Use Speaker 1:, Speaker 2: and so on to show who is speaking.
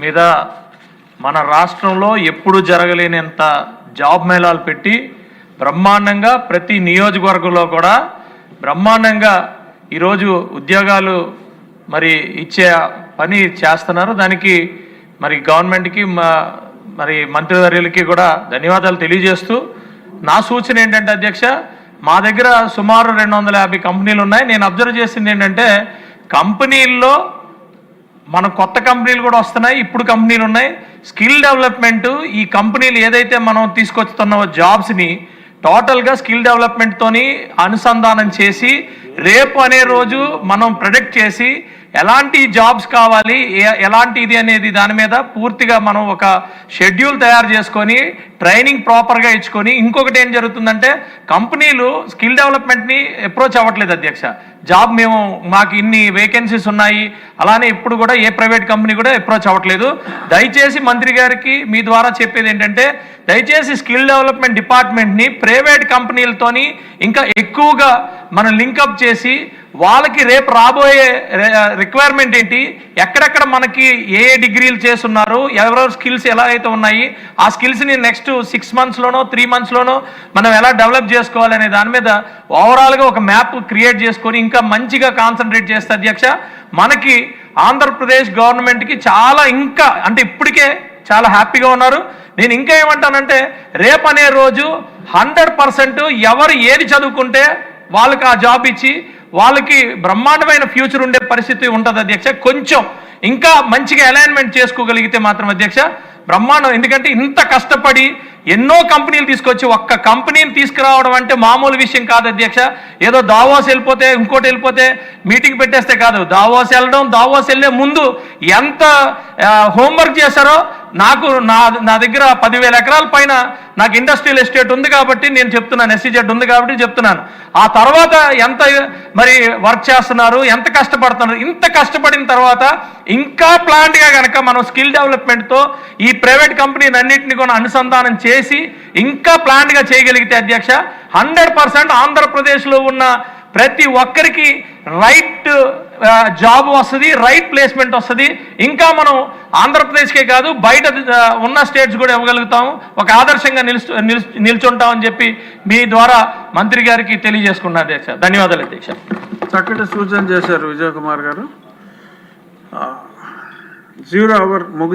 Speaker 1: మీద మన రాష్ట్రంలో ఎప్పుడు జరగలేనంత జాబ్ మేళాలు పెట్టి బ్రహ్మాండంగా ప్రతి నియోజకవర్గంలో కూడా బ్రహ్మాండంగా ఈరోజు ఉద్యోగాలు మరి ఇచ్చే పని చేస్తున్నారు. దానికి మరి గవర్నమెంట్కి మరి మంత్రివర్యులకి కూడా ధన్యవాదాలు తెలియజేస్తూ నా సూచన ఏంటంటే అధ్యక్ష, మా దగ్గర సుమారు 250 కంపెనీలు ఉన్నాయి. నేను అబ్జర్వ్ చేసింది ఏంటంటే కంపెనీల్లో మన కొత్త కంపెనీలు కూడా వస్తున్నాయి, ఇప్పుడు కంపెనీలు ఉన్నాయి. స్కిల్ డెవలప్మెంట్ ఈ కంపెనీలు ఏదైతే మనం తీసుకొస్తున్నామో జాబ్స్ని టోటల్గా స్కిల్ డెవలప్మెంట్తోని అనుసంధానం చేసి రేపు అనే రోజు మనం ప్రొడక్ట్ చేసి ఎలాంటి జాబ్స్ కావాలి, ఎలాంటి ఇది అనేది దాని మీద పూర్తిగా మనం ఒక షెడ్యూల్ తయారు చేసుకొని ట్రైనింగ్ ప్రాపర్గా ఇచ్చుకొని, ఇంకొకటి ఏం జరుగుతుందంటే కంపెనీలు స్కిల్ డెవలప్మెంట్ని అప్రోచ్ అవ్వట్లేదు అధ్యక్ష. జాబ్ మాకు ఇన్ని వేకెన్సీస్ ఉన్నాయి అలానే ఇప్పుడు కూడా ఏ ప్రైవేట్ కంపెనీ కూడా అప్రోచ్ అవ్వట్లేదు. దయచేసి మంత్రి గారికి మీ ద్వారా చెప్పేది ఏంటంటే దయచేసి స్కిల్ డెవలప్మెంట్ డిపార్ట్మెంట్ని ప్రైవేట్ కంపెనీలతోని ఇంకా ఎక్కువగా మనం లింకప్ చేసి వాళ్ళకి రేపు రాబోయే రిక్వైర్మెంట్ ఏంటి, ఎక్కడెక్కడ మనకి ఏ డిగ్రీలు చేస్తున్నారు, ఎవరెవరు స్కిల్స్ ఎలా అయితే ఉన్నాయి, ఆ స్కిల్స్ని నెక్స్ట్ 6 monthsలోనో 3 monthsలోనో మనం ఎలా డెవలప్ చేసుకోవాలనే దాని మీద ఓవరాల్గా ఒక మ్యాప్ క్రియేట్ చేసుకొని ఇంకా మంచిగా కాన్సన్ట్రేట్ చేస్తే అధ్యక్ష మనకి ఆంధ్రప్రదేశ్ గవర్నమెంట్కి చాలా ఇంకా అంటే ఇప్పటికే చాలా హ్యాపీగా ఉన్నారు. నేను ఇంకా ఏమంటానంటే రేపు అనే రోజు 100% ఎవరు ఏది చదువుకుంటే వాళ్ళకి ఆ జాబ్ ఇచ్చి వాళ్ళకి బ్రహ్మాండమైన ఫ్యూచర్ ఉండే పరిస్థితి ఉంటుంది అధ్యక్ష. కొంచెం ఇంకా మంచిగా అలైన్మెంట్ చేసుకోగలిగితే మాత్రం అధ్యక్ష బ్రహ్మాండం. ఎందుకంటే ఇంత కష్టపడి ఎన్నో కంపెనీలు తీసుకొచ్చి ఒక్క కంపెనీని తీసుకురావడం అంటే మామూలు విషయం కాదు అధ్యక్ష. ఏదో దావోస్ వెళ్ళిపోతే ఇంకోటి వెళ్ళిపోతే మీటింగ్ పెట్టేస్తే కాదు. దావోస్ వెళ్ళడం, దావోస్ వెళ్ళే ముందు ఎంత హోంవర్క్ చేశారో నాకు నా దగ్గర 10,000 ఎకరాల పైన నాకు ఇండస్ట్రియల్ ఎస్టేట్ ఉంది కాబట్టి నేను చెప్తున్నాను, SEZ ఉంది కాబట్టి చెప్తున్నాను. ఆ తర్వాత ఎంత మరి వర్క్ చేస్తున్నారు, ఎంత కష్టపడుతున్నారు. ఇంత కష్టపడిన తర్వాత ఇంకా ప్లాంట్గా కనుక మనం స్కిల్ డెవలప్మెంట్తో ఈ ప్రైవేట్ కంపెనీని అన్నింటినీ కూడా అనుసంధానం చేసి ఇంకా ప్లాంట్గా చేయగలిగితే అధ్యక్ష 100% ఆంధ్రప్రదేశ్లో ఉన్న ప్రతి ఒక్కరికి రైట్ జాబ్ వస్తుంది, రైట్ ప్లేస్మెంట్ వస్తుంది. ఇంకా మనం ఆంధ్రప్రదేశ్కే కాదు బయట ఉన్న స్టేట్స్ కూడా ఇవ్వగలుగుతాము, ఒక ఆదర్శంగా నిల్చుంటామని చెప్పి మీ ద్వారా మంత్రి గారికి తెలియజేసుకున్నా అధ్యక్ష. ధన్యవాదాలు అధ్యక్ష.
Speaker 2: చక్కటి సూచన చేశారు విజయ్ కుమార్ గారు. 0 hour